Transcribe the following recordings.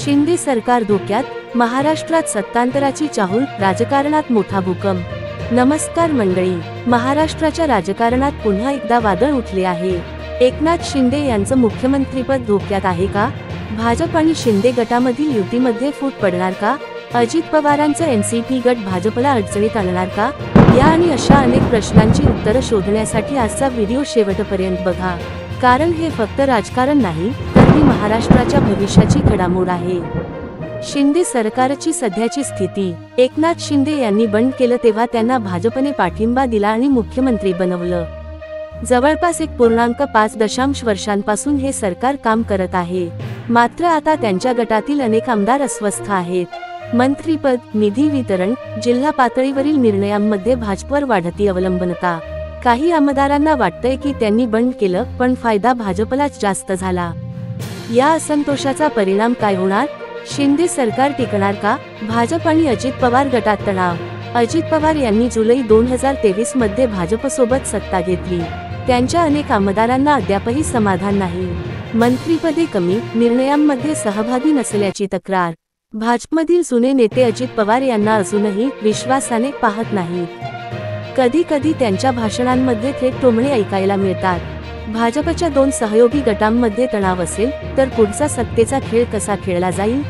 शिंदे सरकार धोक्यात, महाराष्ट्रात सत्तांतराची चाहूल, राजकारणात मोठा भूकंप। नमस्कार मंडळी, महाराष्ट्राच्या राजकारणात पुन्हा एकदा वादळ उठले आहे। एकनाथ शिंदे यांचं मुख्यमंत्रीपद धोक्यात आहे का? भाजप आणि शिंदे गटामधील युतीमध्ये फूट पडणार का? अजित पवारांचा एनसीपी गट भाजपला अडचणीत आणणार का? या आणि अशा अनेक प्रश्नांची उत्तरं शोधण्यासाठी आजचा व्हिडिओ शेवटपर्यंत बघा, कारण हे फक्त राजकारण नाही, तर ही महाराष्ट्राच्या भविष्याची घडामोड आहे। शिंदे सरकारची सध्याची स्थिती। एकनाथ शिंदे यांनी बंड केलं तेव्हा त्यांना भाजपने पाठिंबा दिला आणि मुख्यमंत्री बनवलं। जवळपास 1.5 वर्षांपासून हे सरकार काम करत आहे। मात्र आता त्यांच्या गटातील अनेक आमदार अस्वस्थ आहेत। मंत्रीपद, निधी वितरण, जिल्हा पातळीवरील निर्णयांमध्ये भाजपवर वाढती अवलंबनता। काही आमदारांना वाटतंय की त्यांनी बंड केलं पण फायदा भाजपलाच जास्त झाला। या असंतोषाचा परिणाम काय होणार? शिंदे सरकार टिकणार का? भाजप आणि अजित पवार गटात तणाव। अजित पवार यांनी जुलै 2023 मध्ये भाजपसोबत सत्ता घेतली। त्यांच्या अनेक आमदारांना अद्यापही समाधान नाही। मंत्रीपदे कमी, निर्णयांमध्ये सहभागी नसल्याची तक्रार। भाजपमधील जुने नेते अजित पवार यांना अजूनही विश्वासाने पाहत नाहीत। कधी कधी त्यांच्या भाषणांमध्ये थेट टोमणे ऐकायला मिळतात। भाजपच्या 2 सहयोगी गटांमध्ये तणाव असेल तर पुढचा सत्तेचा खेळ कसा खेळला जाईल?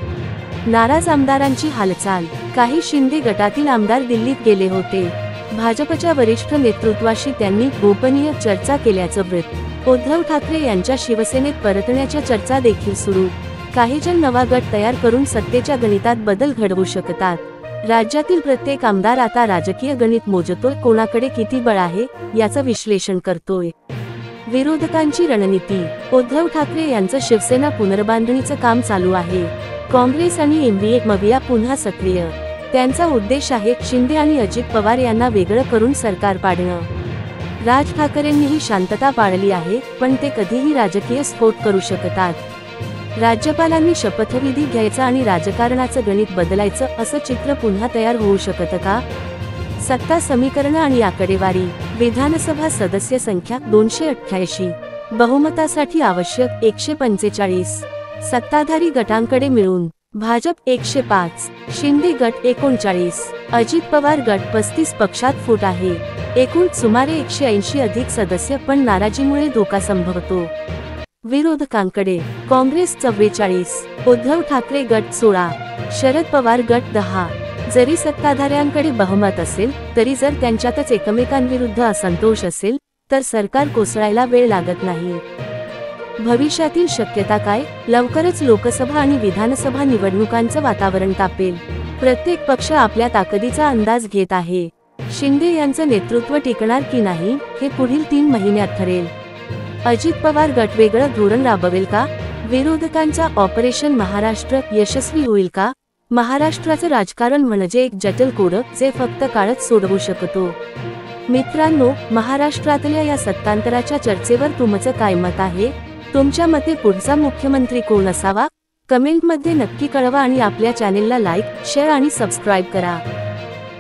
नाराज आमदारांची हालचाल। काही शिंदे गटातील आमदार दिल्लीत गेले होते। भाजपच्या वरिष्ठ नेतृत्वाशी त्यांनी गोपनीय चर्चा केल्याचं वृत्त। उद्धव ठाकरे यांच्या शिवसेनेत परतण्याच्या चर्चा देखील सुरू। काही जण नवा गट तयार करून सत्तेच्या गणितात बदल घडवू शकतात। राज्यातील प्रत्येक आमदार आता राजकीय गणित मोजतोय, कोणाकडे किती बळ आहे याचं विश्लेषण करतोय। विरोधकांची रणनीती। उद्धव ठाकरे यांचं शिवसेना पुनर्बांधणीचं काम चालू आहे। काँग्रेस आणि एमबीए पुन्हा सक्रिय। त्यांचा उद्देश आहे शिंदे आणि अजित पवार यांना वेगळं करून सरकार पाडणं। राज ठाकरेंनीही शांतता पाळली आहे, पण ते कधीही राजकीय स्फोट करू शकतात। राज्यपालांनी शपथविधी घ्यायचा आणि राजकारणाचं गणित बदलायचं असं चित्र पुन्हा तयार होऊ शकतं का? सत्ता समीकरणं आणि आकडेवारी। विधानसभा सदस्य संख्या 288, बहुमतासाठी आवश्यक 145, सत्ताधारी गटांकडे मिळून भाजप 105, शिंदे गट 39, अजित पवार गट 35 पक्षात फूट आहे। एकूण सुमारे 180 अधिक सदस्य, पण नाराजीमुळे धोका संभवतो। विरोधकांकडे काँग्रेस 44, उद्धव ठाकरे गट 16, शरद पवार गट 10। जरी सत्ताधाऱ्यांकडे बहुमत असेल तरी जर त्यांच्यातच एकमेकांविरुद्ध असंतोष असेल तर सरकार कोसळायला वेळ लागत नाही। भविष्यातील शक्यता काय? लवकरच लोकसभा आणि विधानसभा निवडणुकांचं वातावरण तापेल। प्रत्येक पक्ष आपल्या ताकदीचा अंदाज घेत आहे। शिंदे यांचं नेतृत्व टिकणार की नाही हे पुढील 3 महिन्यात ठरेल। अजित पवार गट वेगळं धोरण राबवेल का? विरोधकांचा ऑपरेशन महाराष्ट्र यशस्वी होईल का? महाराष्ट्राचं राजकारण म्हणजे एक जटिल कोडं जे फक्त काळच सोडवू शकतो। मित्रांनो, महाराष्ट्रातल्या या सत्तांतराच्या चर्चेवर तुमचं काय मत आहे? तुमच्या मते पुढचा मुख्यमंत्री कोण असावा? कमेंटमध्ये नक्की कळवा आणि आपल्या चॅनेलला लाईक, शेअर आणि सबस्क्राईब करा,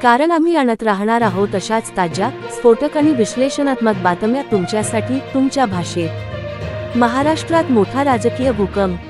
कारण आम्ही आणत राहणार आहोत अशाच ताज्या, स्फोटक आणि विश्लेषणात्मक बातम्या तुमच्यासाठी, तुमच्या भाषेत। महाराष्ट्रात मोठा राजकीय भूकंप।